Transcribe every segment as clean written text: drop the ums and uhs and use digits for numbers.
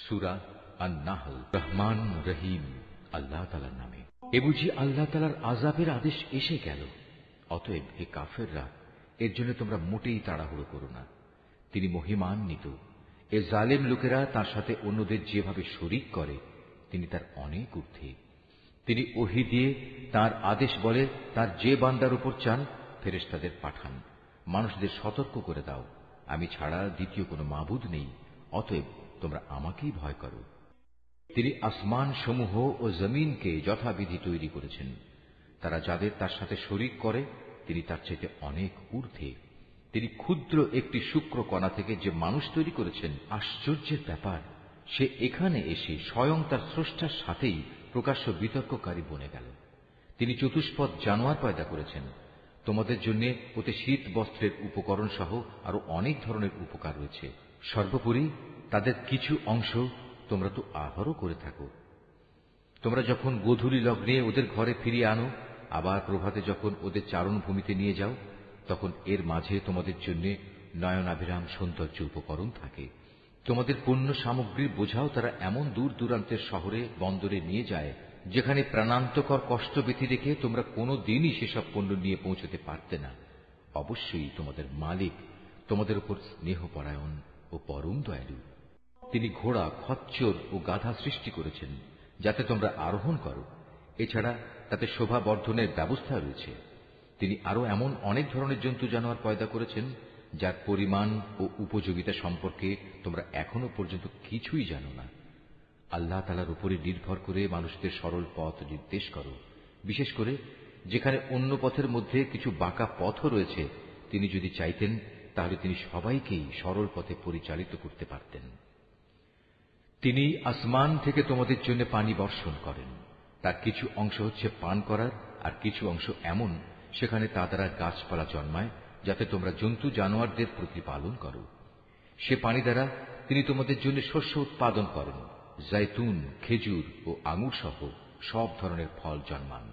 সূরা আন-নাহল। রহমান রহিম আল্লাহ তাআলার নামে। এ বুঝি আল্লাহ তাআলার আযাবের আদেশ এসে গেল। অতএব হে কাফেররা, এর জন্য তোমরা মোটেই তাড়াহুড়ো করো না। তিনি মহিমান্বিত। এ জালেম লোকেরা তার সাথে অন্যদের যেভাবে শরীক করে, তিনি তার অনেক ঊর্ধ্বে। তিনি ওহী দিয়ে তার আদেশ বলে তার যে বান্দার উপর চান ফেরেশতাদের পাঠান, মানুষদের সতর্ক করে দাও, আমি ছাড়া দ্বিতীয় কোনো মাবুদ নেই, অতএব তোমরা আমাকেই ভয় করো। তিনি আসমান সমূহ ও জমিনকে যথাবিধি তৈরি করেছেন। তারা যাদের তার সাথে শরীক করে, তিনি তার চাইতে অনেক ঊর্ধ্বে। তিনি ক্ষুদ্র একটি শুক্র কণা থেকে যে মানুষ তৈরি করেছেন, আশ্চর্যের ব্যাপার, সে এখানে এসে স্বয়ং তার স্রষ্টার সাথেই প্রকাশ্য বিতর্ককারী বনে গেল। তিনি চতুষ্পদ জানোয়ার পয়দা করেছেন। তোমাদের জন্য ওতে শীত বস্ত্রের উপকরণ সহ আরো অনেক ধরনের উপকার রয়েছে। সর্বোপরি তাদের কিছু অংশ তোমরা তো আহারও করে থাকো। তোমরা যখন গোধূলি লগ্নে ওদের ঘরে ফিরিয়ে আনো, আবার প্রভাতে যখন ওদের চারণভূমিতে নিয়ে যাও, তখন এর মাঝে তোমাদের জন্য নয়নাভিরাম সৌন্দর্য উপকরণ থাকে। তোমাদের পণ্য সামগ্রীর বোঝাও তারা এমন দূর দূরান্তের শহরে বন্দরে নিয়ে যায়, যেখানে প্রাণান্তকর কষ্ট ব্যথি রেখে তোমরা কোনো দিনই সেসব পণ্য নিয়ে পৌঁছতে পারতে না। অবশ্যই তোমাদের মালিক তোমাদের উপর স্নেহপরায়ণ ও পরম দয়ালু। তিনি ঘোড়া, খচ্চর ও গাধা সৃষ্টি করেছেন যাতে তোমরা আরোহণ করো। এছাড়া তাতে শোভা বর্ধনের ব্যবস্থা রয়েছে। তিনি আরো এমন অনেক ধরনের জন্তু জানোয়ার পয়দা করেছেন যার পরিমাণ ও উপযোগিতা সম্পর্কে তোমরা এখনো পর্যন্ত কিছুই জানো না। আল্লাহ তাআলার উপরে নির্ভর করে মানুষদের সরল পথ নির্দেশ করো। বিশেষ করে যেখানে অন্য পথের মধ্যে কিছু বাঁকা পথও রয়েছে, তিনি যদি চাইতেন তাহলে তিনি সবাইকেই সরল পথে পরিচালিত করতে পারতেন। তিনি আসমান থেকে তোমাদের জন্য পানি বর্ষণ করেন। তার কিছু অংশ হচ্ছে পান করার, আর কিছু অংশ এমন সেখানে তা দ্বারা গাছপালা জন্মায় যাতে তোমরা জন্তু জানোয়ারদের প্রতিপালন করো। সে পানি দ্বারা তিনি তোমাদের জন্য শস্য উৎপাদন করেন। জাইতুন, খেজুর ও আঙুর সহ সব ধরনের ফল জন্মান।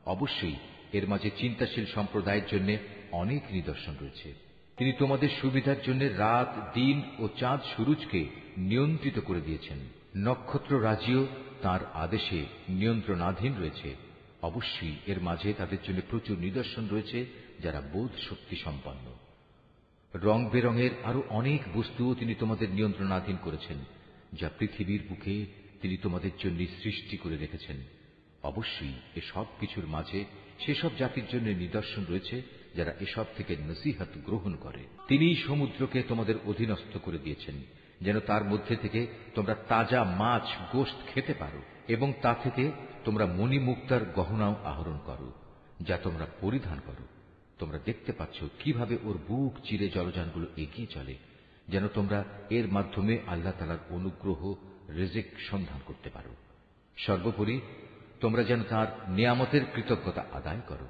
অবশ্যই এর মাঝে চিন্তাশীল সম্প্রদায়ের জন্য অনেক নিদর্শন রয়েছে। তিনি তোমাদের সুবিধার জন্য রাত, দিন ও চাঁদ সুরুজকে নিয়ন্ত্রিত করে দিয়েছেন। নক্ষত্র রাজিও তাঁর আদেশে নিয়ন্ত্রণাধীন রয়েছে। অবশ্যই এর মাঝে তাদের জন্য প্রচুর নিদর্শন রয়েছে যারা বোধ শক্তি সম্পন্ন। রং বেরঙের আরো অনেক বস্তুও তিনি তোমাদের নিয়ন্ত্রণাধীন করেছেন, যা পৃথিবীর বুকে তিনি তোমাদের জন্য সৃষ্টি করে রেখেছেন। অবশ্যই এসব কিছুর মাঝে সেসব জাতির জন্য নিদর্শন রয়েছে যারা এসব থেকে নসিহত গ্রহণ করে। তিনিই সমুদ্রকে তোমাদের অধীনস্থ করে দিয়েছেন যেন তার মধ্যে থেকে তোমরা তাজা মাছ, গোশত খেতে পারো, এবং তা থেকে তোমরা মণিমুক্তার গহনাও আহরণ করো, যা তোমরা পরিধান করো। তোমরা দেখতে পাচ্ছ কিভাবে ওর বুক চিরে জলযানগুলো এগিয়ে চলে, যেন তোমরা এর মাধ্যমে আল্লাহ তাআলার অনুগ্রহ, রিজিক সন্ধান করতে পারো। সর্বোপরি তোমরা যেন তাঁর নিয়ামতের কৃতজ্ঞতা আদায় করো।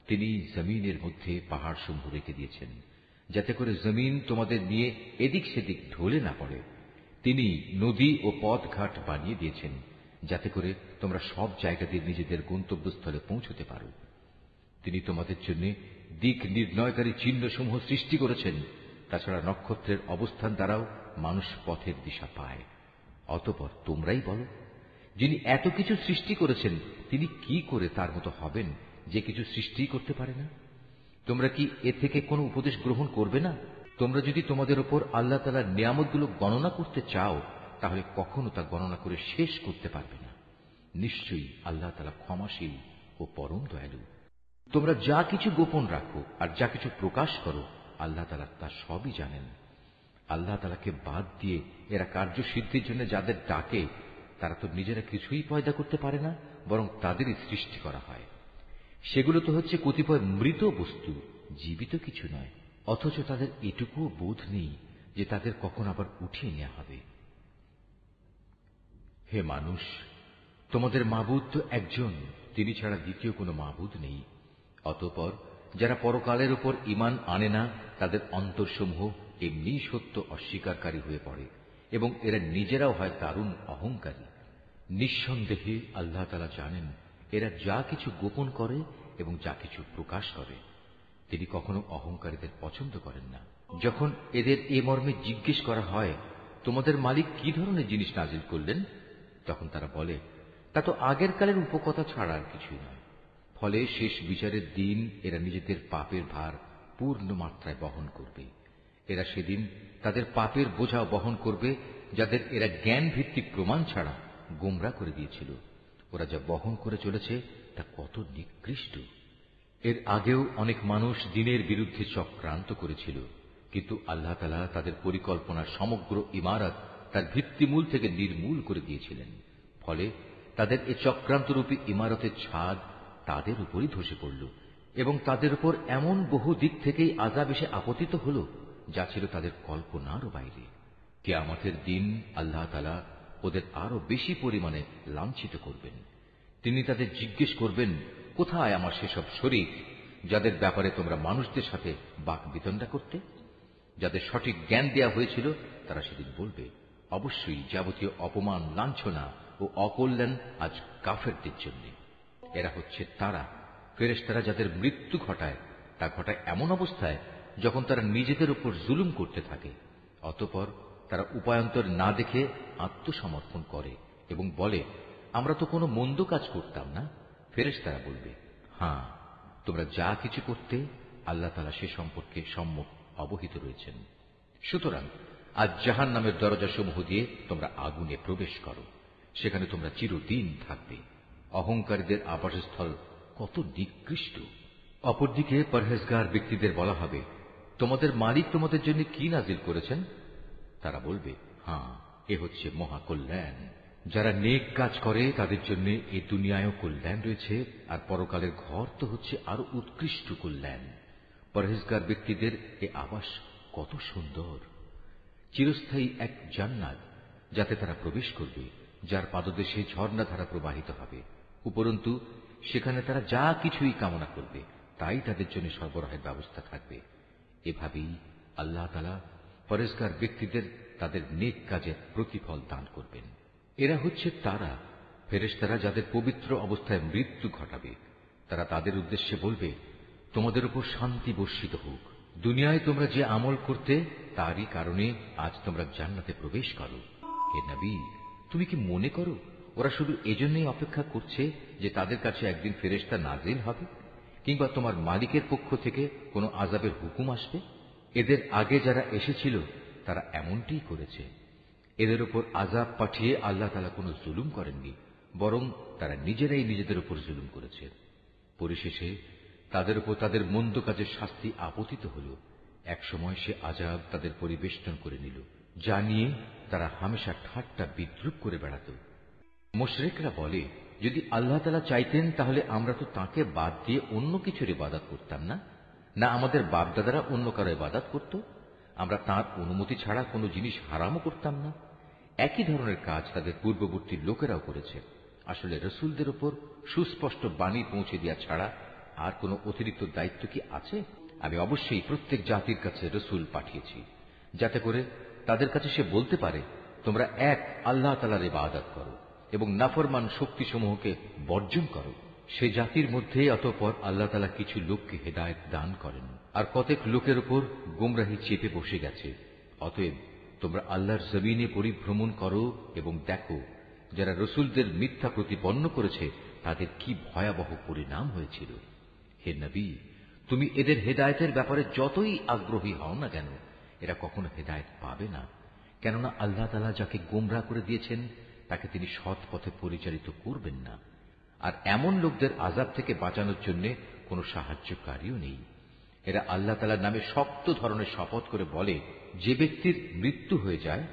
তিনি জমিনের মধ্যে পাহাড় সমূহ রেখে দিয়েছেন যাতে করে জমিন তোমাদের নিয়ে এদিক সেদিক ঢলে না পড়ে। তিনি নদী ও পথঘাট বানিয়ে দিয়েছেন যাতে করে তোমরা সব জায়গা দিয়ে নিজেদের গন্তব্যস্থলে পৌঁছতে পারো। তিনি তোমাদের জন্য দিক নির্ণয়কারী চিহ্নসমূহ সৃষ্টি করেছেন। তাছাড়া নক্ষত্রের অবস্থান দ্বারাও মানুষ পথের দিশা পায়। অতঃপর তোমরাই বলো, যিনি এত কিছু সৃষ্টি করেছেন তিনি কি করে তার মতো হবেন যে কিছু সৃষ্টি করতে পারে না? তোমরা কি এ থেকে কোনো উপদেশ গ্রহণ করবে না? তোমরা যদি তোমাদের উপর আল্লাহ তাআলার নিয়ামতগুলো গণনা করতে চাও, তাহলে কখনো তা গণনা করে শেষ করতে পারবে না। নিশ্চয়ই আল্লাহ তাআলা ক্ষমাশীল ও পরম দয়ালু। তোমরা যা কিছু গোপন রাখো আর যা কিছু প্রকাশ করো, আল্লাহ তাআলা তা সবই জানেন। আল্লাহ তাআলাকে বাদ দিয়ে এরা কার্যসিদ্ধির জন্য যাদের ডাকে, তারা তো নিজেরা কিছুই পয়দা করতে পারে না, বরং তাদেরই সৃষ্টি করা হয়। সেগুলো তো হচ্ছে কতিপয় মৃত বস্তু, জীবিত কিছু নয়। অথচ তাদের এটুকুও বোধ নেই যে তাদের কখন আবার উঠিয়ে নেওয়া হবে। হে মানুষ, তোমাদের মাবুদ তো একজন, তিনি ছাড়া দ্বিতীয় কোনো মাবুদ নেই। অতঃপর যারা পরকালের উপর ঈমান আনে না, তাদের অন্তরসমূহ এমনি সত্য অস্বীকারী হয়ে পড়ে এবং এরা নিজেরাও হয় দারুণ অহংকারী। নিঃসন্দেহে আল্লাহ তাআলা জানেন এরা যা কিছু গোপন করে এবং যা কিছু প্রকাশ করে। তিনি কখনো অহংকারীদের পছন্দ করেন না। যখন এদের এ মর্মে জিজ্ঞেস করা হয়, তোমাদের মালিক কি ধরনের জিনিস নাজিল করলেন? তখন তারা বলে, তা তো আগের কালের উপকথা ছাড়া আর কিছুই নয়। ফলে শেষ বিচারের দিন এরা নিজেদের পাপের ভার পূর্ণ মাত্রায় বহন করবে। এরা সেদিন তাদের পাপের বোঝা বহন করবে, যাদের এরা জ্ঞান ভিত্তিক প্রমাণ ছাড়া গোমরা করে দিয়েছিল। ওরা যা বহন করে চলেছে তা কত নিকৃষ্ট। এর আগেও অনেক মানুষ দ্বীনের বিরুদ্ধে চক্রান্ত করেছিল, কিন্তু আল্লাহ তাআলা তাদের পরিকল্পনার সমগ্র ইমারত তার ভিত্তিমূল থেকে নির্মূল করে দিয়েছিলেন। ফলে তাদের এ চক্রান্তরূপী ইমারতের ছাদ তাদের উপরই ধসে পড়ল, এবং তাদের উপর এমন বহু দিক থেকেই আযাব এসে আপতিত হল, যা ছিল তাদের কল্পনারও বাইরে। কিয়ামতের দিন আল্লাহ তাআলা ওদের আরো বেশি পরিমাণে লাঞ্ছিত করবেন। তিনি তাদের জিজ্ঞেস করবেন, কোথায় আমার সেসব শরীক যাদের ব্যাপারে তোমরা মানুষদের সাথে বাক বিতণ্ডা করতে? যাদের সঠিক জ্ঞান দেয়া হয়েছিল তারা সেদিন বলবে, অবশ্যই যাবতীয় অপমান, লাঞ্ছনা ও অকল্যাণ আজ কাফেরদের জন্য। এরা হচ্ছে তারা ফেরেশতারা যাদের মৃত্যু ঘটায়, তা ঘটায় এমন অবস্থায় যখন তারা নিজেদের উপর জুলুম করতে থাকে। অতঃপর তারা উপায়ান্তর না দেখে আত্মসমর্পণ করে এবং বলে, আমরা তো কোনো মন্দ কাজ করতাম না। ফেরেশতারা বলবে, হ্যাঁ, তোমরা যা কিছু করতে আল্লাহ তাআলা সে সম্পর্কে সম্যক অবহিত রয়েছেন। সুতরাং আজ জাহান্নামের দরজাসমূহ দিয়ে তোমরা আগুনে প্রবেশ করো, সেখানে তোমরা চিরদিন থাকবে। অহংকারীদের আবাসস্থল কত নিকৃষ্ট। অপরদিকে পরহেজগার ব্যক্তিদের বলা হবে, তোমাদের মালিক তোমাদের জন্য কি নাজিল করেছেন? তারা বলবে, হ্যাঁ, এ হচ্ছে মহাকল্যাণ। যারা নেক কাজ করে তাদের জন্য এই দুনিয়ায়ও কল্যাণ রয়েছে, আর পরকালের ঘর তো হচ্ছে আরো উৎকৃষ্ট কল্যাণ। পরহেজগার ব্যক্তিদের এ আবাস কত সুন্দর, চিরস্থায়ী এক জান্নাত, যাতে তারা প্রবেশ করবে, যার পাদদেশে ঝর্ণাধারা প্রবাহিত হবে। উপরন্তু সেখানে তারা যা কিছুই কামনা করবে তাই তাদের জন্য সরবরাহের ব্যবস্থা থাকবে। এভাবেই আল্লাহ তাআলা পরহেজগার ব্যক্তিদের তাদের নেক কাজের প্রতিফল দান করবেন। এরা হচ্ছে তারা ফেরেশতারা যাদের পবিত্র অবস্থায় মৃত্যু ঘটাবে। তারা তাদের উদ্দেশ্যে বলবে, তোমাদের উপর শান্তি বর্ষিত হোক। দুনিয়ায় তোমরা যে আমল করতে তারই কারণে আজ তোমরা জান্নাতে প্রবেশ করো। হে নবী, তুমি কি মনে করো ওরা শুধু এজন্যই অপেক্ষা করছে যে তাদের কাছে একদিন ফেরেশতা নাজিল হবে, কিংবা তোমার মালিকের পক্ষ থেকে কোনো আযাবের হুকুম আসবে? এদের আগে যারা এসেছিল তারা এমনটিই করেছে। এদের উপর আযাব পাঠিয়ে আল্লাহ তাআলা কোনো জুলুম করেননি, বরং তারা নিজেরাই নিজেদের উপর জুলুম করেছে। পরিশেষে তাদের উপর তাদের মন্দ কাজের শাস্তি আপতিত হল। একসময় সে আযাব তাদের পরিবেষ্টন করে নিল, যা নিয়ে তারা হামেশা ঠাট্টা বিদ্রূপ করে বেড়াত। মুশরিকরা বলে, যদি আল্লাহ তাআলা চাইতেন তাহলে আমরা তো তাঁকে বাদ দিয়ে অন্য কিছুর ইবাদত করতাম না, না আমাদের বাপদাদারা অন্য কারো ইবাদত করত। আমরা তাঁর অনুমতি ছাড়া কোনো জিনিস হারামও করতাম না। একই ধরনের কাজ তাদের পূর্ববর্তী লোকেরাও করেছে। আসলে রসুলদের উপর সুস্পষ্ট বাণী পৌঁছে দেওয়া ছাড়া আর কোনো অতিরিক্ত দায়িত্ব কি আছে? আমি অবশ্যই প্রত্যেক জাতির কাছে রসুল পাঠিয়েছি, যাতে করে তাদের কাছে সে বলতে পারে, তোমরা এক আল্লাহ তাআলার ইবাদত করো এবং নাফরমান শক্তিসমূহকে বর্জন করো। সে জাতির মধ্যে অতঃপর আল্লাহ তাআলা কিছু লোককে হেদায়েত দান করেন, আর কতক লোকের উপর গোমরাহি চেপে বসে গেছে। অতএব তোমরা আল্লাহর জমিনে পরিভ্রমণ করো এবং দেখো যারা রসুলদের মিথ্যা প্রতিপন্ন করেছে তাদের কি ভয়াবহ পরিণাম হয়েছিল। হে নবী, তুমি এদের হেদায়েতের ব্যাপারে যতই আগ্রহী হও না কেন, এরা কখনো হেদায়েত পাবে না, কেননা আল্লাহ তাআলা যাকে গোমরা করে দিয়েছেন তাকে তিনি সৎ পথে পরিচালিত করবেন না। আর এমন লোকদের আযাব থেকে বাঁচানোর জন্য কোনো সাহায্যকারীও নেই। এরা আল্লাহ তাআলার নামে শক্ত ধরনের শপথ করে বলে, যে ব্যক্তির মৃত্যু হয়ে যায়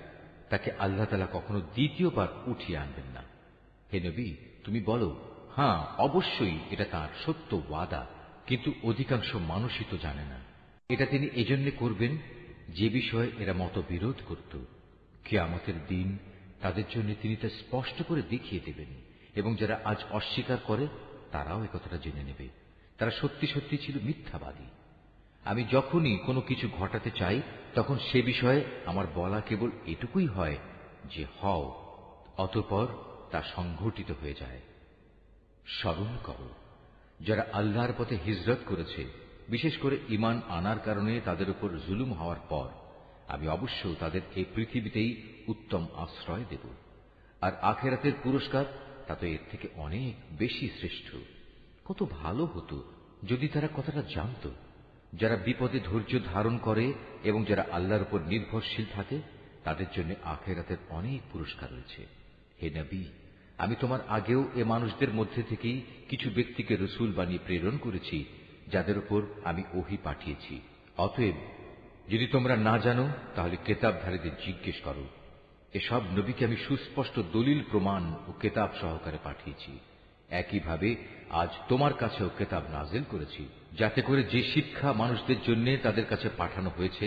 তাকে আল্লাহ তাআলা কখনো দ্বিতীয়বার উঠিয়ে আনবেন না। হে নবী, তুমি বলো, হ্যাঁ, অবশ্যই এটা তাঁর সত্য ওয়াদা, কিন্তু অধিকাংশ মানুষই তো জানে না। এটা তিনি এজন্য করবেন যে বিষয়ে এরা মতবিরোধ করত। কিয়ামতের দিন তাদের জন্য তিনি তা স্পষ্ট করে দেখিয়ে দেবেন, এবং যারা আজ অস্বীকার করে তারাও একথাটা জেনে নেবে তারা সত্যি সত্যি ছিল মিথ্যাবাদী। আমি যখনই কোনো কিছু ঘটাতে চাই তখন সে বিষয়ে আমার বলা কেবল এটুকুই হয় যে হও, অতঃপর তা সংঘটিত হয়ে যায়। স্মরণ করো, যারা আল্লাহর পথে হিজরত করেছে, বিশেষ করে ঈমান আনার কারণে তাদের উপর জুলুম হওয়ার পর আমি অবশ্য তাদের এই পৃথিবীতেই উত্তম আশ্রয় দেব, আর আখেরাতের পুরস্কার তা তো এর থেকে অনেক বেশি শ্রেষ্ঠ। কত ভালো হতো যদি তারা কথাটা জানত। যারা বিপদে ধৈর্য ধারণ করে এবং যারা আল্লাহর উপর নির্ভরশীল থাকে, তাদের জন্য আখেরাতের অনেক পুরস্কার রয়েছে। হে নবী, আমি তোমার আগেও এ মানুষদের মধ্যে থেকেই কিছু ব্যক্তিকে রসুল বানিয়ে প্রেরণ করেছি, যাদের উপর আমি ওহী পাঠিয়েছি। অতএব যদি তোমরা না জানো তাহলে কেতাবধারীদের জিজ্ঞেস করো। এসব নবীকে আমি সুস্পষ্ট দলিল প্রমাণ ও কেতাব সহকারে পাঠিয়েছি। একইভাবে আজ তোমার কাছেও কেতাব নাজিল করেছি, যাতে করে যে শিক্ষা মানুষদের জন্য তাদের কাছে পাঠানো হয়েছে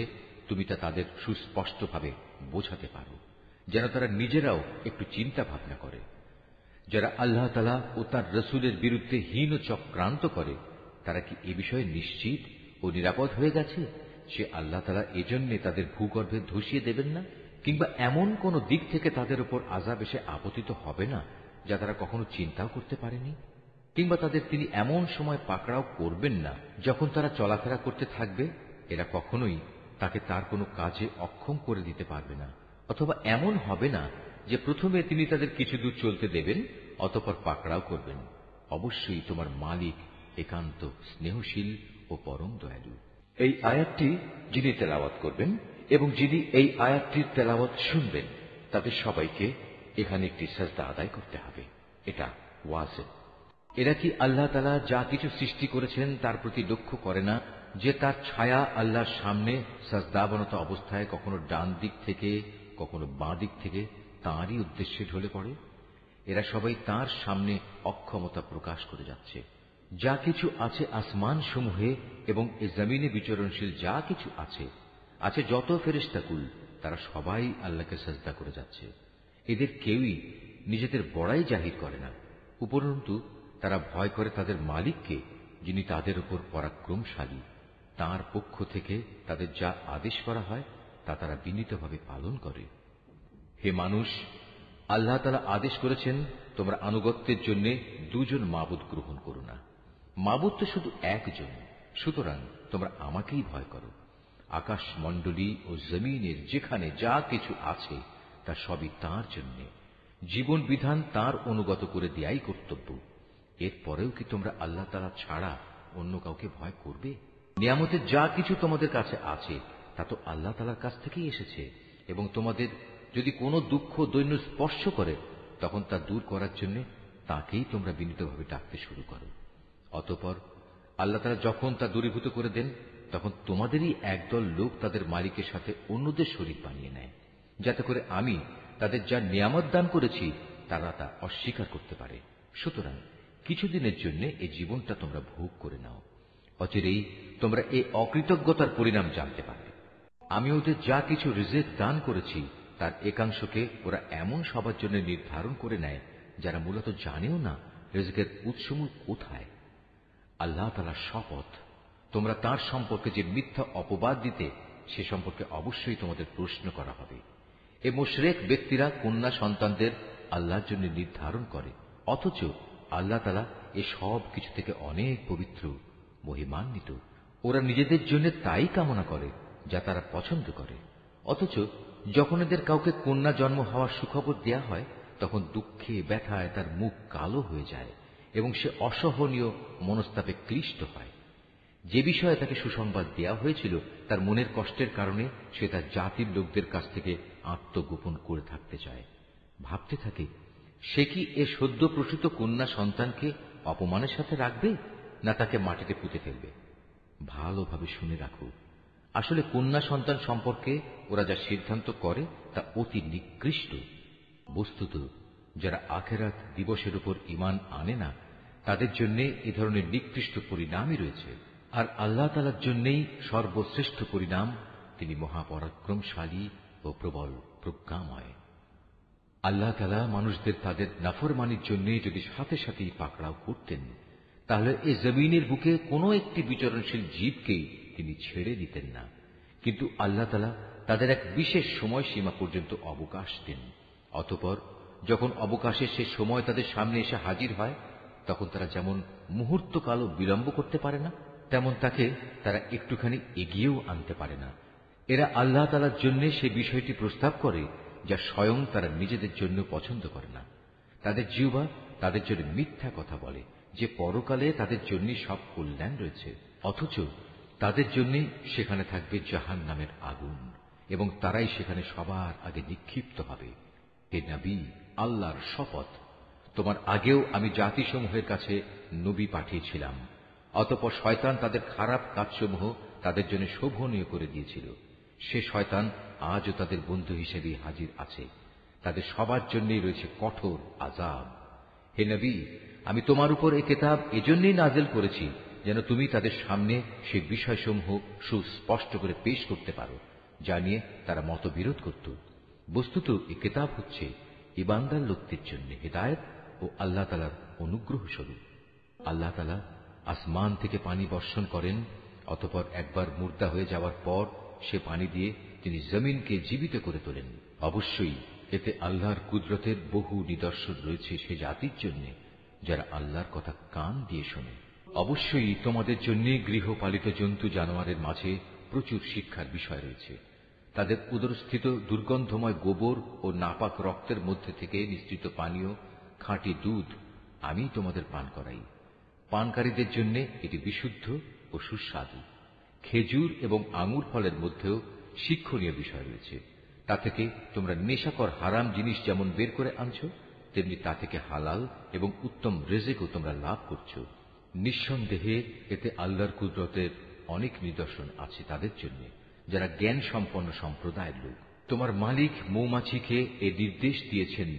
তুমি তা তাদের সুস্পষ্টভাবে বোঝাতে পারো, যেন তারা নিজেরাও একটু চিন্তা ভাবনা করে। যারা আল্লাহ তাআলা ও তার রসুলের বিরুদ্ধে হীন ও চক্রান্ত করে, তারা কি এ বিষয়ে নিশ্চিত ও নিরাপদ হয়ে গেছে সে আল্লাহ তাআলা এজন্য তাদের ভূগর্ভে ধসিয়ে দেবেন না, কিংবা এমন কোন দিক থেকে তাদের উপর আযাব এসে আপতিত হবে না যা তারা কখনো চিন্তাও করতে পারেনি, কিংবা তাদের তিনি এমন সময় পাকড়াও করবেন না যখন তারা চলাফেরা করতে থাকবে, এরা কখনোই তাকে তার কোনো কাজে অক্ষম করে দিতে পারবে না। অথবা এমন হবে না যে প্রথমে তিনি তাদের কিছু দূর চলতে দেবেন, অতঃপর পাকড়াও করবেন। অবশ্যই তোমার মালিক একান্ত স্নেহশীল ও পরম দয়ালু। এই আয়াতটি যিনি তেলাওয়াত করবেন এবং যিনি এই আয়াতটির তেলাওয়াত শুনবেন, তাদের সবাইকে এখানে একটি সাজদা আদায় করতে হবে। এটা ওয়াজিব। এরা কি আল্লাহ তাআলা যা কিছু সৃষ্টি করেছেন তার প্রতি লক্ষ্য করে না যে তার ছায়া আল্লাহর সামনে সাজদাবনত অবস্থায় কখনো ডান দিক থেকে কখনো বাঁ দিক থেকে তাঁরই উদ্দেশ্যে ঢলে পড়ে? এরা সবাই তাঁর সামনে অক্ষমতা প্রকাশ করে যাচ্ছে। যা কিছু আছে আসমান সমূহে এবং এ জমিনে বিচরণশীল যা কিছু আছে যত ফেরেশতাকুল, তারা সবাই আল্লাহকে সাজদা করে যাচ্ছে। এদের কেউই নিজেদের বড়াই জাহির করে না, উপরন্তু তারা ভয় করে তাদের মালিককে, যিনি তাদের উপর পরাক্রমশালী। তাঁর পক্ষ থেকে তাদের যা আদেশ করা হয় তা তারা বিনীতভাবে পালন করে। হে মানুষ, আল্লাহ তাআলা আদেশ করেছেন তোমরা আনুগত্যের জন্য দুজন মাবুদ গ্রহণ করো না। মাবুদ তো শুধু একজন, সুতরাং তোমরা আমাকেই ভয় করো। আকাশ মণ্ডলী ও জমিনের যেখানে যা কিছু আছে তা সবই তাঁর জন্য। জীবন বিধান তাঁর অনুগত করে দেয়াই কর্তব্য। এরপরেও কি তোমরা আল্লাহ তাআলা ছাড়া অন্য কাউকে ভয় করবে? নিয়ামতের যা কিছু তোমাদের কাছে আছে তা তো আল্লাহ তাআলার কাছ থেকেই এসেছে, এবং তোমাদের যদি কোনো দুঃখ দৈন্য স্পর্শ করে তখন তা দূর করার জন্য তাকেই তোমরা বিনীতভাবে ডাকতে শুরু করো। অতঃপর আল্লাহ তাআলা যখন তা দূরীভূত করে দেন, তখন তোমাদেরই একদল লোক তাদের মালিকের সাথে অন্যদের শরীক বানিয়ে নেয়, যাতে করে আমি তাদের যা নিয়ামত দান করেছি তারা তা অস্বীকার করতে পারে। সুতরাং কিছুদিনের জন্য এই জীবনটা তোমরা ভোগ করে নাও, অচিরেই তোমরা এই অকৃতজ্ঞতার পরিণাম জানতে পারবে। আমি ওদের যা কিছু রিজিক দান করেছি তার একাংশকে ওরা এমন সবার জন্য নির্ধারণ করে নেয় যারা মূলত জানেও না রিজিকের উৎসমূল কোথায়। আল্লাহ তাআলার শপথ, তোমরা তার সম্পর্কে যে মিথ্যা অপবাদ দিতে, সে সম্পর্কে অবশ্যই তোমাদের প্রশ্ন করা হবে। এ মুশরিক ব্যক্তিরা কন্যা সন্তানদের আল্লাহর জন্য নির্ধারণ করে, অথচ আল্লাহ তাআলা এ সব কিছু থেকে অনেক পবিত্র, মহিমান্বিত। ওরা নিজেদের জন্য তাই কামনা করে যা তারা পছন্দ করে, অথচ যখন এদের কাউকে কন্যা জন্ম হওয়ার সুখবর দেয়া হয় তখন দুঃখে ব্যথায় তার মুখ কালো হয়ে যায় এবং সে অসহনীয় মনস্তাপে ক্লিষ্ট হয়। যে বিষয়ে তাকে সুসংবাদ দেয়া হয়েছিল তার মনের কষ্টের কারণে সে তার জাতির লোকদের কাছ থেকে আত্মগোপন করে থাকতে চায়। ভাবতে থাকে, সে কি এ সদ্য প্রসূত কন্যা সন্তানকে অপমানের সাথে রাখবে, না তাকে মাটিতে পুঁতে ফেলবে? ভালোভাবে শুনে রাখো, আসলে কন্যা সন্তান সম্পর্কে ওরা যা সিদ্ধান্ত করে তা অতি নিকৃষ্ট। বস্তুত যারা আখিরাত দিবসের উপর ঈমান আনে না তাদের জন্য এ ধরনের নিকৃষ্ট পরিণামই রয়েছে, আর আল্লাহ তাআলার জন্যই সর্বশ্রেষ্ঠ পরিণাম। তিনি মহাপরাক্রমশালী ও প্রবল প্রজ্ঞাময়। আল্লাহ তাআলা মানুষদের তাদের নাফরমানির জন্য যদি সাথে সাথেই পাকড়াও করতেন, তাহলে এই জমিনের বুকে কোনো একটি বিচরণশীল জীবকেই তিনি ছেড়ে দিতেন না। কিন্তু আল্লাহ তাআলা তাদের এক বিশেষ সময়সীমা পর্যন্ত অবকাশ দেন। অতঃপর যখন অবকাশের সে সময় তাদের সামনে এসে হাজির হয়, তখন তারা যেমন মুহূর্তকালও বিলম্ব করতে পারে না, তেমন তাকে তারা একটুখানি এগিয়েও আনতে পারে না। এরা আল্লাহ তাআলার জন্য সে বিষয়টি প্রস্তাব করে যা স্বয়ং তারা নিজেদের জন্য পছন্দ করে না। তাদের জিহ্বা তাদের জন্য মিথ্যা কথা বলে যে পরকালে তাদের জন্য সব কল্যাণ রয়েছে, অথচ তাদের জন্য সেখানে থাকবে জাহান্নামের আগুন এবং তারাই সেখানে সবার আগে নিক্ষিপ্ত হবে। হে নবী, আল্লাহর শপথ, তোমার আগেও আমি জাতিসমূহের কাছে নবী পাঠিয়েছিলাম, অতঃপর শয়তান তাদের খারাপ কাজসমূহ তাদের জন্য শোভনীয় করে দিয়েছিল। সে শয়তান আজও তাদের বন্ধু হিসেবে হাজির আছে। তাদের সবার জন্যই রয়েছে কঠোর আযাব। হে নবী, আমি তোমার উপর এই কিতাব এজন্যই নাযিল করেছি যেন তুমি তাদের সামনে সেই বিষয়সমূহ সুস্পষ্ট করে পেশ করতে পারো যা নিয়ে তারা মতবিরোধ করত। বস্তুত এই কিতাব হচ্ছে ঈমানদার লোকদের জন্য হিদায়াত ও আল্লাহ তাআলার অনুগ্রহ স্বরূপ। আল্লাহ তাআলা আসমান থেকে পানি বর্ষণ করেন, অতঃপর একবার মুর্দা হয়ে যাওয়ার পর সে পানি দিয়ে তিনি জমিনকে জীবিত করে তোলেন। অবশ্যই এতে আল্লাহর কুদরতের বহু নিদর্শন রয়েছে সে জাতির জন্য যারা আল্লাহর কথা কান দিয়ে শোনে। অবশ্যই তোমাদের জন্য গৃহপালিত জন্তু জানোয়ারের মাঝে প্রচুর শিক্ষার বিষয় রয়েছে। তাদের উদরস্থিত দুর্গন্ধময় গোবর ও নাপাক রক্তের মধ্যে থেকে নিঃসৃত পানীয় খাঁটি দুধ আমি তোমাদের পান করাই। পানকারীদের জন্য এটি বিশুদ্ধ ও সুস্বাদু। খেজুর এবং আঙুর ফলের মধ্যেও শিক্ষণীয় বিষয় রয়েছে। তা থেকে তোমরা নেশাকর হারাম জিনিস যেমন বের করে আনছো, তেমনি তা থেকে হালাল এবং উত্তম রিজিকও তোমরা লাভ করছো। নিঃসন্দেহে এতে আল্লাহর কুদরতের অনেক নিদর্শন আছে তাদের জন্য যারা জ্ঞান সম্পন্ন সম্প্রদায়ের লোক। তোমার মালিক মৌমাছিকে এ নির্দেশ দিয়েছেন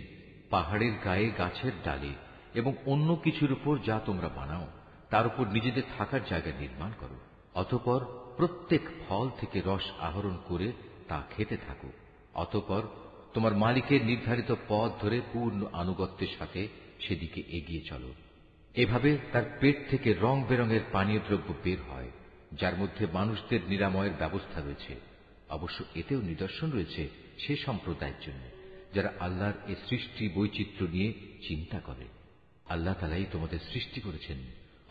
পাহাড়ের গায়ে গাছের ডালে এবং অন্য কিছুর উপর যা তোমরা বানাও তার উপর নিজেদের থাকার জায়গা নির্মাণ করো, অতঃপর প্রত্যেক ফল থেকে রস আহরণ করে তা খেতে থাকো। অতঃপর তোমার মালিকের নির্ধারিত পথ ধরে পূর্ণ আনুগত্যের সাথে সেদিকে এগিয়ে চলো। এভাবে তার পেট থেকে রং বেরঙের পানীয় দ্রব্য বের হয় যার মধ্যে মানুষদের নিরাময়ের ব্যবস্থা রয়েছে। অবশ্য এতেও নিদর্শন রয়েছে সে সম্প্রদায়ের জন্য যারা আল্লাহর এ সৃষ্টি বৈচিত্র্য নিয়ে চিন্তা করে। আল্লাহ তাআলাই তোমাদের সৃষ্টি করেছেন,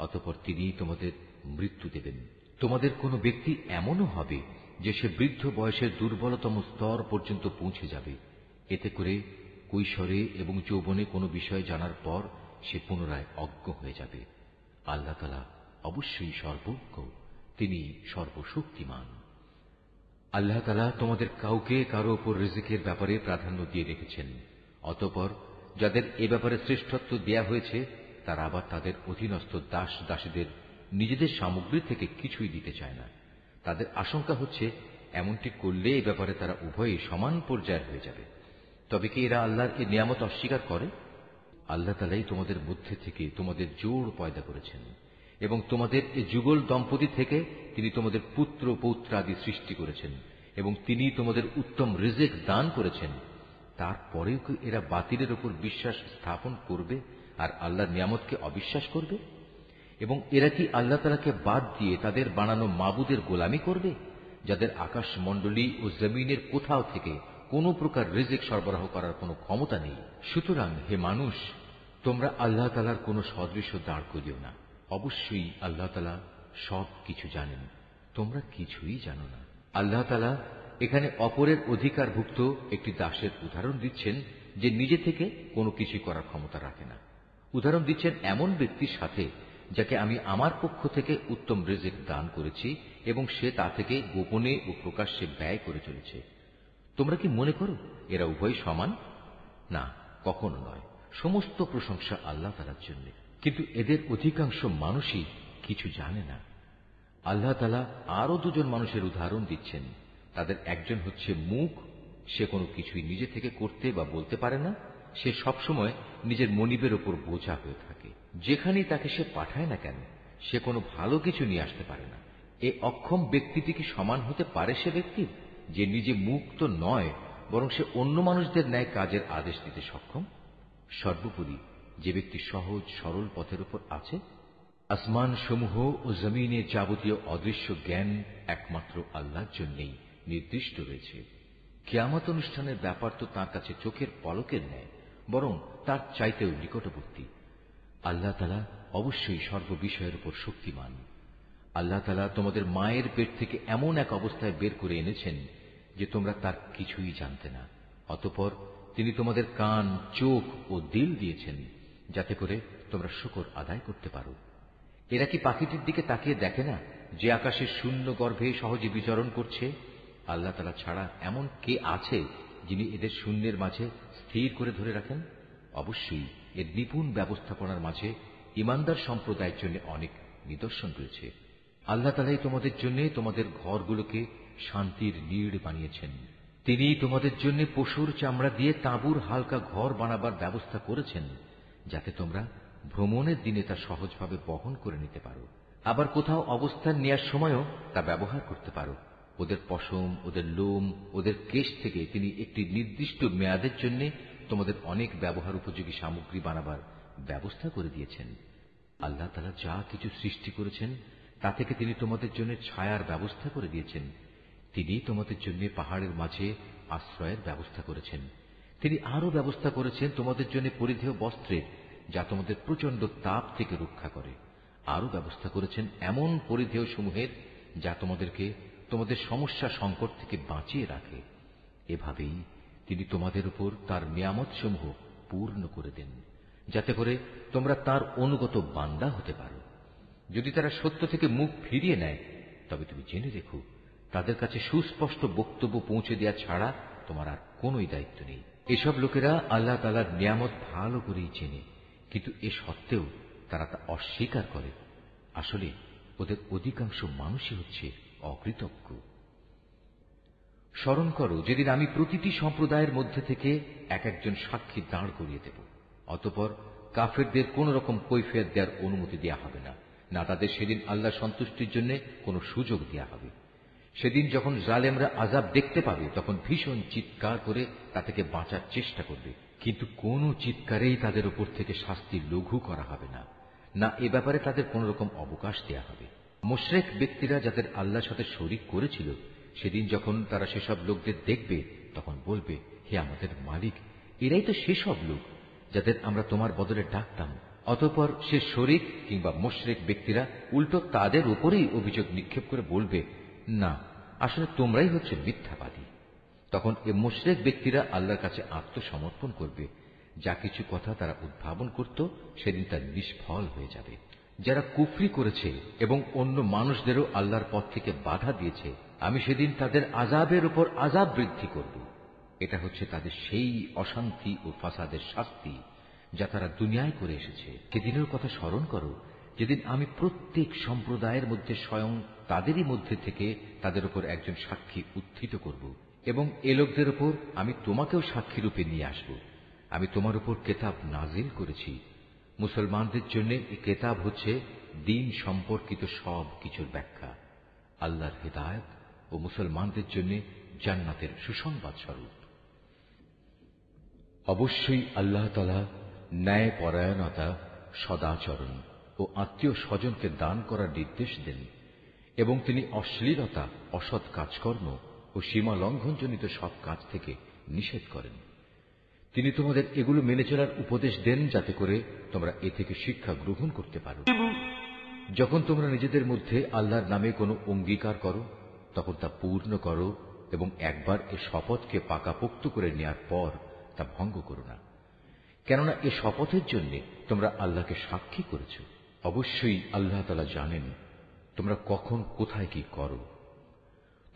অতঃপর তিনিই তোমাদের মৃত্যু দেবেন। তোমাদের কোনো ব্যক্তি এমনও হবে যে সে বৃদ্ধ বয়সের দুর্বলতম স্তর পর্যন্ত পৌঁছে যাবে। এতে করে কৈশোরে এবং যৌবনে কোনো বিষয় জানার পর সে পুনরায় অজ্ঞ হয়ে যাবে। আল্লাহ তাআলা অবশ্যই সর্বজ্ঞ, তিনি সর্বশক্তিমান। আল্লাহ তাআলা তোমাদের কাউকে কারো উপর রিজিকের ব্যাপারে প্রাধান্য দিয়ে রেখেছেন, অতঃপর যাদের এ ব্যাপারে শ্রেষ্ঠত্ব দেয়া হয়েছে তারা আবার তাদের অধীনস্থ দাস দাসীদের নিজেদের সামগ্রী থেকে কিছুই দিতে চায় না। তাদের আশঙ্কা হচ্ছে এমনটি করলে এ ব্যাপারে তারা উভয়ই সমান পর্যায়ের হয়ে যাবে। তবে কি এরা আল্লাহর এই নিয়ামত অস্বীকার করে? আল্লাহ তাআলাই তোমাদের মধ্যে থেকে তোমাদের জোড় পয়দা করেছেন এবং তোমাদের এ যুগল দম্পতি থেকে তিনি তোমাদের পুত্র পৌত্রাদি সৃষ্টি করেছেন এবং তিনি তোমাদের উত্তম রিজিক দান করেছেন। তারপরেও কি এরা বাতিলের উপর বিশ্বাস স্থাপন করবে আর আল্লাহর নিয়ামতকে অবিশ্বাস করবে? এবং এরা কি আল্লাহ তাআলাকে বাদ দিয়ে তাদের বানানো মাবুদের গোলামি করবে যাদের আকাশমণ্ডলী ও জমিনের কোথাও থেকে কোন প্রকার রিজিক সরবরাহ করার কোনো ক্ষমতা নেই? সুতরাং হে মানুষ, তোমরা আল্লাহ তাআলার কোনো সদৃশ্য দাঁড় করিও না। অবশ্যই আল্লাহ তাআলা সব কিছু জানেন, তোমরা কিছুই জানো না। আল্লাহ তাআলা এখানে অপরের অধিকারভুক্ত একটি দাসের উদাহরণ দিচ্ছেন যে নিজে থেকে কোনো কিছু করার ক্ষমতা রাখে না। উদাহরণ দিচ্ছেন এমন ব্যক্তির সাথে যাকে আমি আমার পক্ষ থেকে উত্তম রিজিক দান করেছি এবং সে তা থেকে গোপনে ও প্রকাশ্যে ব্যয় করে চলেছে। তোমরা কি মনে করো এরা উভয় সমান? না, কখনো নয়। সমস্ত প্রশংসা আল্লাহ তাআলার জন্য, কিন্তু এদের অধিকাংশ মানুষই কিছু জানে না। আল্লাহ তাআলা আরো দুজন মানুষের উদাহরণ দিচ্ছেন। তাদের একজন হচ্ছে মূক, সে কোনো কিছুই নিজে থেকে করতে বা বলতে পারে না। সে সবসময় নিজের মনিবের ওপর বোঝা হয়ে থাকে। যেখানেই তাকে সে পাঠায় না কেন সে কোনো ভালো কিছু নিয়ে আসতে পারে না। এ অক্ষম ব্যক্তিটি কি সমান হতে পারে সে ব্যক্তির যে নিজে মুক্ত নয়, বরং সে অন্য মানুষদের ন্যায় কাজের আদেশ দিতে সক্ষম? সর্বোপরি যে ব্যক্তি সহজ সরল পথের উপর আছে। আসমান সমূহ ও জমিনের যাবতীয় অদৃশ্য জ্ঞান একমাত্র আল্লাহর জন্যই নির্দিষ্ট রয়েছে। কিয়ামত অনুষ্ঠানের ব্যাপার তো তাঁর কাছে চোখের পলকের ন্যায়, বরং তার চাইতেও নিকটবর্তী। আল্লাহ তাআলা অবশ্যই সর্ববিষয়ের উপর শক্তিমান। আল্লাহ তাআলা তোমাদের মায়ের পেট থেকে এমন এক অবস্থায় বের করে এনেছেন যে তোমরা তার কিছুই জানতে না। অতঃপর তিনি তোমাদের কান, চোখ ও দিল দিয়েছেন যাতে করে তোমরা শুকর আদায় করতে পারো। এরা কি পাখিটির দিকে তাকিয়ে দেখে না যে আকাশের শূন্য গর্ভে সহজে বিচরণ করছে? আল্লাহ তাআলা ছাড়া এমন কে আছে যিনি এদের শূন্যের মাঝে স্থির করে ধরে রাখেন? অবশ্যই এর নিপুণ ব্যবস্থাপনার মাঝে ঈমানদার সম্প্রদায়ের জন্য অনেক নিদর্শন রয়েছে। আল্লাহ তাআলাই তোমাদের জন্য তোমাদের ঘরগুলোকে শান্তির নীড় বানিয়েছেন। তিনি তোমাদের জন্য পশুর চামড়া দিয়ে তাঁবুর হালকা ঘর বানাবার ব্যবস্থা করেছেন যাতে তোমরা ভ্রমণের দিনে তা সহজভাবে বহন করে নিতে পারো। আবার কোথাও অবস্থান নেওয়ার সময়ও তা ব্যবহার করতে পারো। ওদের পশম, ওদের লোম, ওদের কেশ থেকে তিনি একটি নির্দিষ্ট মেয়াদের জন্য তোমাদের অনেক ব্যবহার উপযোগী সামগ্রী বানাবার ব্যবস্থা করে দিয়েছেন। আল্লাহ তাআলা যা কিছু সৃষ্টি করেছেন তা থেকে তিনি তোমাদের জন্য ছায়ার ব্যবস্থা করে দিয়েছেন। তিনি তোমাদের জন্য পাহাড়ের মাঝে আশ্রয়ের ব্যবস্থা করেছেন। তিনি আরো ব্যবস্থা করেছেন তোমাদের জন্য পরিধেয় বস্ত্রের, যা তোমাদের প্রচন্ড তাপ থেকে রক্ষা করে। আরো ব্যবস্থা করেছেন এমন পরিধেয় সমূহের যা তোমাদেরকে তোমাদের সমস্যা সংকট থেকে বাঁচিয়ে রাখে। এভাবেই তিনি তোমাদের উপর তার নিয়ামত সমূহ পূর্ণ করে দেন যাতে করে তোমরা তার অনুগত বান্দা হতে পারো। যদি তারা সত্য থেকে মুখ ফিরিয়ে নেয় তবে তুমি জেনে রেখো তাদের কাছে সুস্পষ্ট বক্তব্য পৌঁছে দেওয়া ছাড়া তোমার আর কোনই দায়িত্ব নেই। এসব লোকেরা আল্লাহ তাআলার নিয়ামত ভালো করেই চেনে, কিন্তু এ সত্ত্বেও তারা তা অস্বীকার করে। আসলে ওদের অধিকাংশ মানুষই হচ্ছে অকৃতজ্ঞ। স্মরণ করো যেদিন আমি প্রতিটি সম্প্রদায়ের মধ্যে থেকে এক একজন সাক্ষী দাঁড় করিয়ে দেব। অতঃপর কাফেরদের কোন রকম কৈফিয়ত দেওয়ার অনুমতি দেওয়া হবে না, না তাদের সেদিন আল্লাহ সন্তুষ্টির জন্য কোনো সুযোগ দেওয়া হবে। সেদিন যখন জালেমরা আযাব দেখতে পাবে তখন ভীষণ চিৎকার করে তা থেকে বাঁচার চেষ্টা করবে, কিন্তু কোন চিৎকারেই তাদের উপর থেকে শাস্তি লঘু করা হবে না, না এ ব্যাপারে তাদের কোন রকম অবকাশ দেওয়া হবে। মুশরিক ব্যক্তিরা যাদের আল্লাহর সাথে শরীক করেছিল সেদিন যখন তারা সেসব লোকদের দেখবে তখন বলবে, হে আমাদের মালিক, এরাই তো সেসব লোক যাদের আমরা তোমার বদলে ডাকতাম। অতঃপর সে শরীক কিংবা মুশরিক ব্যক্তিরা উল্টো তাদের উপরেই অভিযোগ নিক্ষেপ করে বলবে, না আসলে তোমরাই হচ্ছে মিথ্যাবাদী। তখন এ মুশরিক ব্যক্তিরা আল্লাহর কাছে আত্মসমর্পণ করবে। যা কিছু কথা তারা উদ্ভাবন করত সেদিন তা নিষ্ফল হয়ে যাবে। যারা কুফরি করেছে এবং অন্য মানুষদেরও আল্লাহর পথ থেকে বাধা দিয়েছে, আমি সেদিন তাদের আযাবের উপর আযাব বৃদ্ধি করব। এটা হচ্ছে তাদের সেই অশান্তি ও ফাসাদের শাস্তি যা তারা দুনিয়ায় করে এসেছে। সেদিনের কথা স্মরণ করো যেদিন আমি প্রত্যেক সম্প্রদায়ের মধ্যে স্বয়ং তাদেরই মধ্যে থেকে তাদের উপর একজন সাক্ষী উত্থিত করব, এবং এ লোকদের উপর আমি তোমাকেও সাক্ষী রূপে নিয়ে আসব। আমি তোমার উপর কেতাব নাজিল করেছি। মুসলমানদের জন্য এই কেতাব হচ্ছে দ্বীন সম্পর্কিত সব কিছুর ব্যাখ্যা, আল্লাহর হিদায়াত ও মুসলমানদের জন্য জান্নাতের সুসংবাদ স্বরূপ। অবশ্যই আল্লাহ তাআলা ন্যায় পরায়ণতা, সদাচরণ ও আত্মীয় স্বজনকে দান করার নির্দেশ দেন, এবং তিনি অশ্লীলতা, অসৎ কাজকর্ম ও সীমা লঙ্ঘনজনিত সব কাজ থেকে নিষেধ করেন। তিনি তোমাদের এগুলো মেনে চলার উপদেশ দেন যাতে করে তোমরা এ থেকে শিক্ষা গ্রহণ করতে পারো। যখন তোমরা নিজেদের মধ্যে আল্লাহর নামে কোনো অঙ্গীকার করো তখন তা পূর্ণ করো, এবং একবার এ শপথকে পাকাপোক্ত করে নেয়ার পর তা ভঙ্গ করো না, কেননা এ শপথের জন্য তোমরা আল্লাহকে সাক্ষী করেছ। অবশ্যই আল্লাহ তাআলা জানেন তোমরা কখন কোথায় কি করো।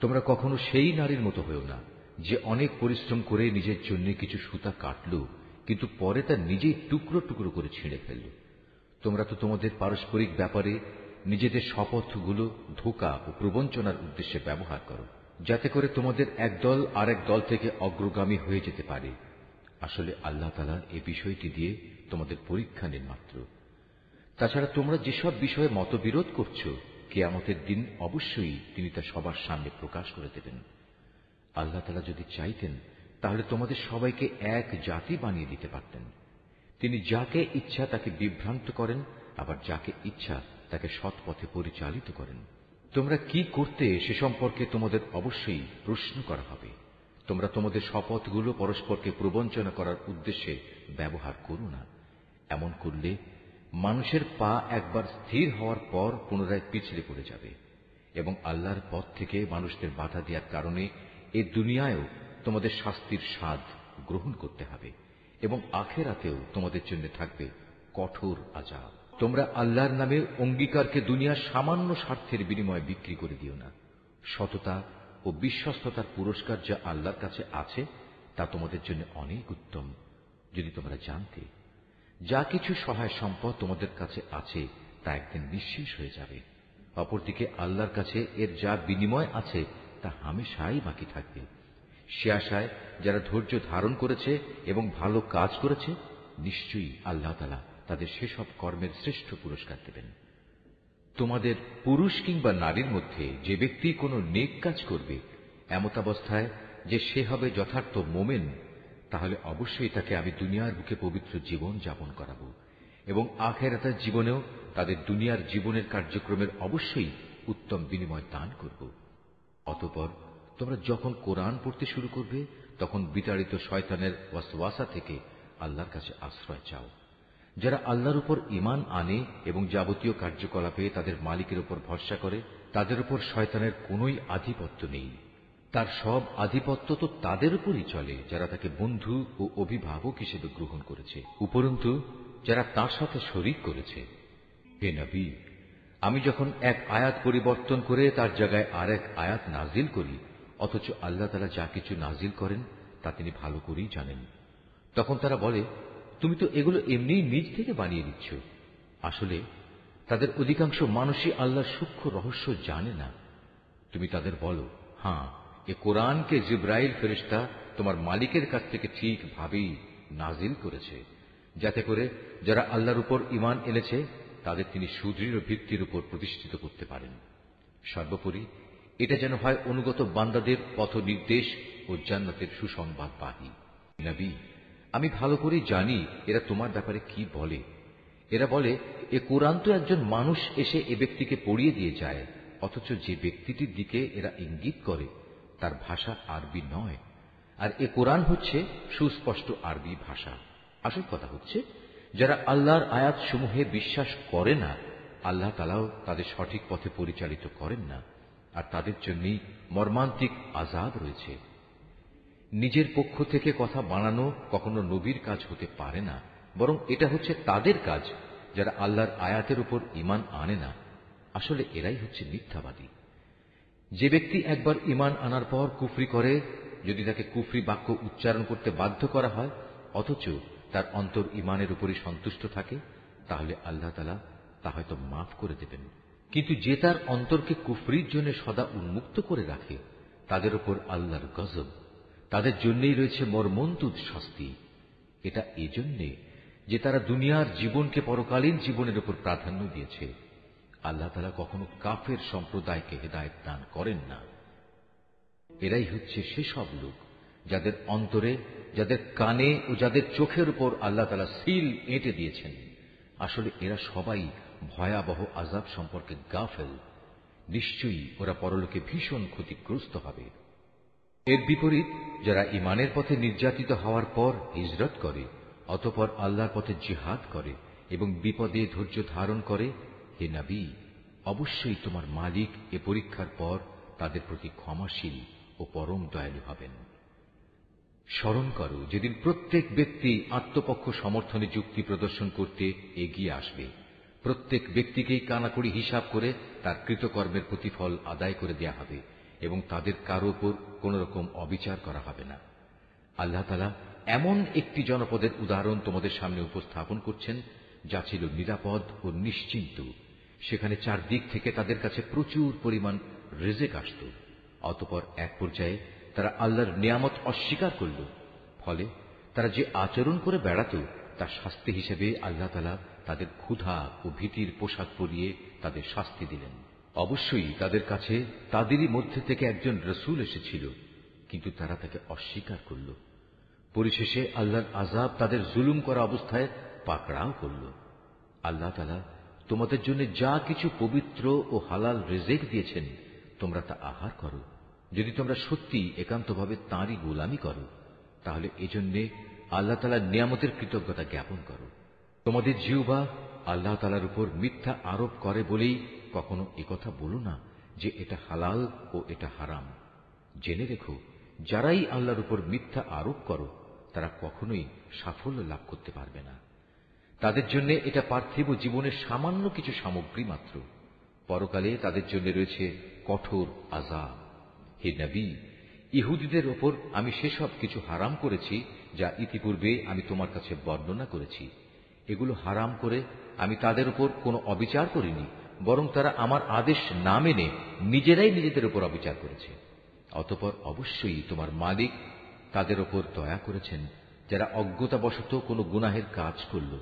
তোমরা কখনো সেই নারীর মতো হয়েও না যে অনেক পরিশ্রম করে নিজের জন্য কিছু সুতা কাটল, কিন্তু পরে তা নিজেই টুকরো টুকরো করে ছিঁড়ে ফেলল। তোমরা তো তোমাদের পারস্পরিক ব্যাপারে নিজেদের শপথগুলো ধোঁকা ও প্রবঞ্চনার উদ্দেশ্যে ব্যবহার করো, যাতে করে তোমাদের একদল আরেক দল থেকে অগ্রগামী হয়ে যেতে পারে। আসলে আল্লাহ তাআলা এই বিষয়টি দিয়ে তোমাদের পরীক্ষা নেন মাত্র। তাছাড়া তোমরা যেসব বিষয়ে মতবিরোধ করছো, কিয়ামতের দিন অবশ্যই তিনি তা সবার সামনে প্রকাশ করে দেবেন। আল্লাহ তাআলা যদি চাইতেন তাহলে তোমাদের সবাইকে এক জাতি বানিয়ে দিতে পারতেন। তিনি যাকে ইচ্ছা তাকে বিভ্রান্ত করেন, আবার যাকে ইচ্ছা তাকে সৎ পথে পরিচালিত করেন। তোমরা কি করতে সে সম্পর্কে তোমাদের অবশ্যই প্রশ্ন করা হবে। তোমরা তোমাদের শপথগুলো পরস্পরকে প্রবঞ্চনা করার উদ্দেশ্যে ব্যবহার করো না। এমন করলে মানুষের পা একবার স্থির হওয়ার পর পুনরায় পিছলে পড়ে যাবে, এবং আল্লাহর পথ থেকে মানুষদের বাধা দেওয়ার কারণে এ দুনিয়ায়ও তোমাদের শাস্তির স্বাদ গ্রহণ করতে হবে, এবং আখিরাতেও তোমাদের জন্য থাকবে কঠোর আযাব। তোমরা আল্লাহর নামে অঙ্গীকারকে দুনিয়ার সামান্য স্বার্থের বিনিময়ে বিক্রি করে দিও না। সততা ও বিশ্বস্ততার পুরস্কার যা আল্লাহর কাছে আছে তা তোমাদের জন্য অনেক উত্তম। যদি তোমরা জানতে, যা কিছু সহায় সম্পদ তোমাদের কাছে আছে তা একদিন নিঃশেষ হয়ে যাবে। অপরদিকে আল্লাহর কাছে এর যা বিনিময় আছে তা হামেশাই বাকি থাকবে। সে আশায় যারা ধৈর্য ধারণ করেছে এবং ভালো কাজ করেছে, নিশ্চয়ই আল্লাহ তাআলা তাদের সেসব কর্মের শ্রেষ্ঠ পুরস্কার দেবেন। তোমাদের পুরুষ কিংবা নারীর মধ্যে যে ব্যক্তি কোনো নেক কাজ করবে এমতাবস্থায় যে সে হবে যথার্থ মোমেন, তাহলে অবশ্যই তাকে আমি দুনিয়ার বুকে পবিত্র জীবন যাপন করাব, এবং আখিরাতের জীবনেও তাদের দুনিয়ার জীবনের কার্যক্রমের অবশ্যই উত্তম বিনিময় দান করব। অতঃপর তোমরা যখন কোরআন পড়তে শুরু করবে তখন বিতাড়িত শয়তানের ওয়াসওয়াসা থেকে আল্লাহর কাছে আশ্রয় চাও। যারা আল্লাহর উপর ঈমান আনে এবং যাবতীয় কার্যকলাপে তাদের মালিকের উপর ভরসা করে, তাদের উপর শয়তানের কোনোই আধিপত্য নেই। তার সব আধিপত্য তো তাদের উপরই চলে যারা তাকে বন্ধু ও অভিভাবক হিসেবে গ্রহণ করেছে, উপরন্তু যারা তার সাথে শরীক করেছে। হে নবী, আমি যখন এক আয়াত পরিবর্তন করে তার জায়গায় আরেক আয়াত নাজিল করি, অথচ আল্লাহ তাআলা যা কিছু নাজিল করেন তা তিনি ভালো করেই জানেন, তখন তারা বলে, তুমি তো এগুলো এমনিই নিজ থেকে বানিয়ে দিচ্ছ। আসলে তাদের অধিকাংশ মানুষই আল্লাহর সূক্ষ্ম রহস্য জানে না। তুমি তাদের বলো, হ্যাঁ, এ কোরআনকে জিবরাইল ফেরেশতা তোমার মালিকের কাছ থেকে ঠিকভাবেই নাজিল করেছে, যাতে করে যারা আল্লাহর উপর ঈমান এনেছে তাদের তিনি সুদৃঢ় ভিত্তির উপর প্রতিষ্ঠিত করতে পারেন। সর্বোপরি এটা যেন হয় অনুগত বান্দাদের পথ নির্দেশ ও জান্নাতের সুসংবাদবাহী। নবী, আমি ভালো করেই জানি এরা তোমার ব্যাপারে কি বলে। এরা বলে, এ কোরআন তো একজন মানুষ এসে এ ব্যক্তিকে পড়িয়ে দিয়ে যায়, অথচ যে ব্যক্তিটির দিকে এরা ইঙ্গিত করে তার ভাষা আরবি নয়, আর এ কোরআন হচ্ছে সুস্পষ্ট আরবি ভাষা। আসল কথা হচ্ছে, যারা আল্লাহর আয়াত সমূহে বিশ্বাস করে না, আল্লাহ তাআলাও তাদের সঠিক পথে পরিচালিত করেন না, আর তাদের জন্যই মর্মান্তিক আযাব রয়েছে। নিজের পক্ষ থেকে কথা বানানো কখনো নবীর কাজ হতে পারে না, বরং এটা হচ্ছে তাদের কাজ যারা আল্লাহর আয়াতের উপর ঈমান আনে না। আসলে এরাই হচ্ছে মিথ্যাবাদী। যে ব্যক্তি একবার ঈমান আনার পর কুফরি করে, যদি তাকে কুফরি বাক্য উচ্চারণ করতে বাধ্য করা হয় অথচ তার অন্তর ঈমানের উপরই সন্তুষ্ট থাকে, তাহলে আল্লাহ তাআলা তা হয়তো মাফ করে দেবেন। কিন্তু যে তার অন্তরকে কুফরির জন্য সদা উন্মুক্ত করে রাখে, তাদের উপর আল্লাহর গজব, তাদের জন্যই রয়েছে মর্মন্তুদ শাস্তি। এটা এজন্যে যে তারা দুনিয়ার জীবনকে পরকালীন জীবনের উপর প্রাধান্য দিয়েছে। আল্লাহ তাআলা কখনো কাফের সম্প্রদায়কে হেদায়েত দান করেন না। এরাই হচ্ছে সেসব লোক যাদের অন্তরে, যাদের কানে ও যাদের চোখের উপর আল্লাহ তাআলা সিল এঁটে দিয়েছেন। আসলে এরা সবাই ভয়াবহ আযাব সম্পর্কে গাফেল। নিশ্চয়ই ওরা পরলোকে ভীষণ ক্ষতিগ্রস্ত হবে। এর বিপরীত যারা ঈমানের পথে নির্যাতিত হওয়ার পর হিজরত করে, অতঃপর আল্লাহর পথে জিহাদ করে এবং বিপদে ধৈর্য ধারণ করে, হে নবী, অবশ্যই তোমার মালিক এ পরীক্ষার পর তাদের প্রতি ক্ষমাশীল ও পরম দয়ালু হবেন। স্মরণ করো যেদিন প্রত্যেক ব্যক্তি আত্মপক্ষ সমর্থনে যুক্তি প্রদর্শন করতে এগিয়ে আসবে। প্রত্যেক ব্যক্তিকেই কানাকড়ি হিসাব করে তার কৃতকর্মের প্রতিফল আদায় করে দেয়া হবে এবং তাদের কারো উপর কোন রকম অবিচার করা হবে না। আল্লাহ তাআলা এমন একটি জনপদের উদাহরণ তোমাদের সামনে উপস্থাপন করছেন যা ছিল নিরাপদ ও নিশ্চিন্ত। সেখানে চারদিক থেকে তাদের কাছে প্রচুর পরিমাণ রিজিক আসত। অতঃপর এক পর্যায়ে তারা আল্লাহর নিয়ামত অস্বীকার করল। ফলে তারা যে আচরণ করে বেড়াত তার শাস্তি হিসেবে আল্লাহ তাআলা তাদের ক্ষুধা ও ভীতির পোশাক পরিয়ে তাদের শাস্তি দিলেন। অবশ্যই তাদের কাছে তাদেরই মধ্যে থেকে একজন রাসূল এসেছিল, কিন্তু তারা তাকে অস্বীকার করল। পরিশেষে আল্লাহর আযাব তাদের জুলুম করা অবস্থায় পাকড়াও করল। আল্লাহ তাআলা তোমাদের জন্য যা কিছু পবিত্র ও হালাল রিজিক দিয়েছেন তোমরা তা আহার করো। যদি তোমরা সত্যি একান্তভাবে তাঁরই গোলামি করো, তাহলে এজন্য আল্লাহ তাআলার নিয়ামতের কৃতজ্ঞতা জ্ঞাপন করো। তোমাদের জিহ্বা আল্লাহ তাআলার উপর মিথ্যা আরোপ করে বলেই কখনো একথা বলো না যে এটা হালাল ও এটা হারাম। জেনে রেখো, যারাই আল্লাহর উপর মিথ্যা আরোপ করো তারা কখনোই সাফল্য লাভ করতে পারবে না। তাদের জন্য এটা পার্থিব জীবনের সামান্য কিছু সামগ্রী মাত্র। পরকালে তাদের জন্য রয়েছে কঠোর আযাব। হে নবী, ইহুদীদের ওপর আমি সেসব কিছু হারাম করেছি যা ইতিপূর্বে আমি তোমার কাছে বর্ণনা করেছি। এগুলো হারাম করে আমি তাদের উপর কোনো অবিচার করিনি, বরং তারা আমার আদেশ না মেনে নিজেরাই নিজেদের উপর অবিচার করেছে। অতঃপর অবশ্যই তোমার মালিক তাদের ওপর দয়া করেছেন যারা অজ্ঞতাবশত কোনো গুনাহের কাজ করল,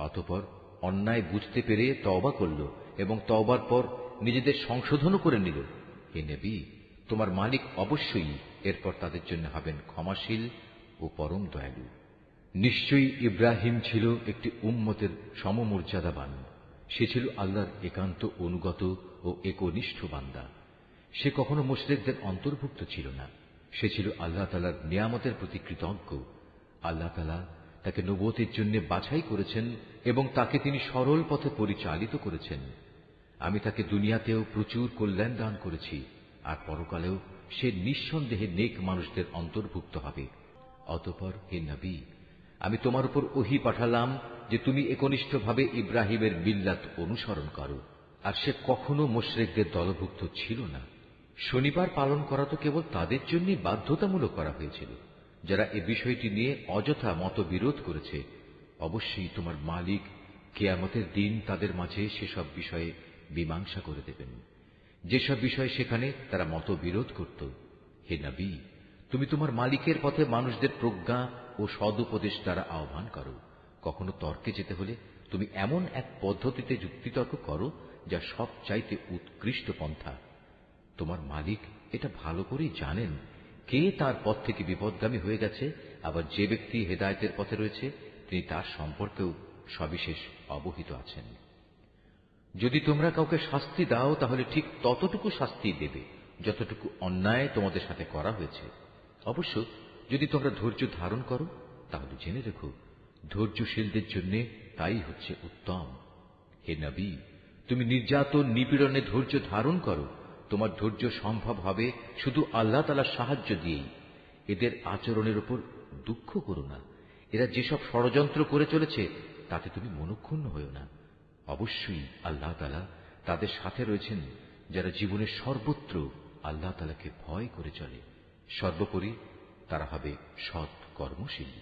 অতঃপর অন্যায় বুঝতে পেরে তওবা করল এবং তওবার পর নিজেদের সংশোধনও করে নিল। হে নবী, তোমার মালিক অবশ্যই এরপর তাদের জন্য হবেন ক্ষমাশীল ও পরম দয়ালু। নিশ্চয়ই ইব্রাহিম ছিল একটি উম্মতের সমমর্যাদাবান। সে ছিল আল্লাহর একান্ত অনুগত ও একনিষ্ঠ বান্দা। সে কখনো মুশরিকদের অন্তর্ভুক্ত ছিল না। সে ছিল আল্লাহ তাআলার নিয়ামতের প্রতি কৃতজ্ঞ। আল্লাহ তাআলা তাকে নবুয়তের জন্য বাছাই করেছেন এবং তাকে তিনি সরল পথে পরিচালিত করেছেন। আমি তাকে দুনিয়াতেও প্রচুর কল্যাণ দান করেছি, আর পরকালেও সে নিঃসন্দেহে নেক মানুষদের অন্তর্ভুক্ত হবে। অতঃপর হে নবী, আমি তোমার উপর ওহী পাঠালাম যে তুমি একনিষ্ঠভাবে ইব্রাহিমের মিল্লাত অনুসরণ করো, আর সে কখনো মুশরিকদের দলভুক্ত ছিল না। শনিবার পালন করা তো কেবল তাদের জন্যই বাধ্যতামূলক করা হয়েছিল যারা এ বিষয়টি নিয়ে অযথা মতবিরোধ করেছে। অবশ্যই তোমার মালিক কিয়ামতের দিন তাদের মাঝে সেসব বিষয়ে মীমাংসা করে দেবেন, যেসব বিষয়ে সেখানে তারা মতবিরোধ করত। হে নবী, তুমি তোমার মালিকের পথে মানুষদের প্রজ্ঞা ও সদুপদেশ দ্বারা আহ্বান করো। কখনো তর্কে যেতে হলে তুমি এমন এক পদ্ধতিতে যুক্তিতর্ক করো যা সবচাইতে উৎকৃষ্ট পন্থা। তোমার মালিক এটা ভালো করেই জানেন কে তার পথ থেকে বিপদগামী হয়ে গেছে, আবার যে ব্যক্তি হেদায়েতের পথে রয়েছে তিনি তার সম্পর্কেও সবিশেষ অবহিত আছেন। যদি তোমরা কাউকে শাস্তি দাও তাহলে ঠিক ততটুকু শাস্তি দেবে যতটুকু অন্যায় তোমাদের সাথে করা হয়েছে। অবশ্য যদি তোমরা ধৈর্য ধারণ করো তাহলে জেনে রেখো, ধৈর্যশীলদের জন্য তাই হচ্ছে উত্তম। হে নবী, তুমি নির্যাতন নিপীড়নে ধৈর্য ধারণ করো। তোমার ধৈর্য সম্ভব হবে শুধু আল্লাহ তাআলার সাহায্য দিয়েই। এদের আচরণের উপর দুঃখ করো না। এরা যেসব ষড়যন্ত্র করে চলেছে তাতে তুমি মনক্ষুণ্ণ হও না। অবশ্যই আল্লাহ তাআলা তাদের সাথে রয়েছেন যারা জীবনের সর্বত্র আল্লাহ তাআলাকে ভয় করে চলে। সর্বোপরি তারা হবে সৎ কর্মশীল।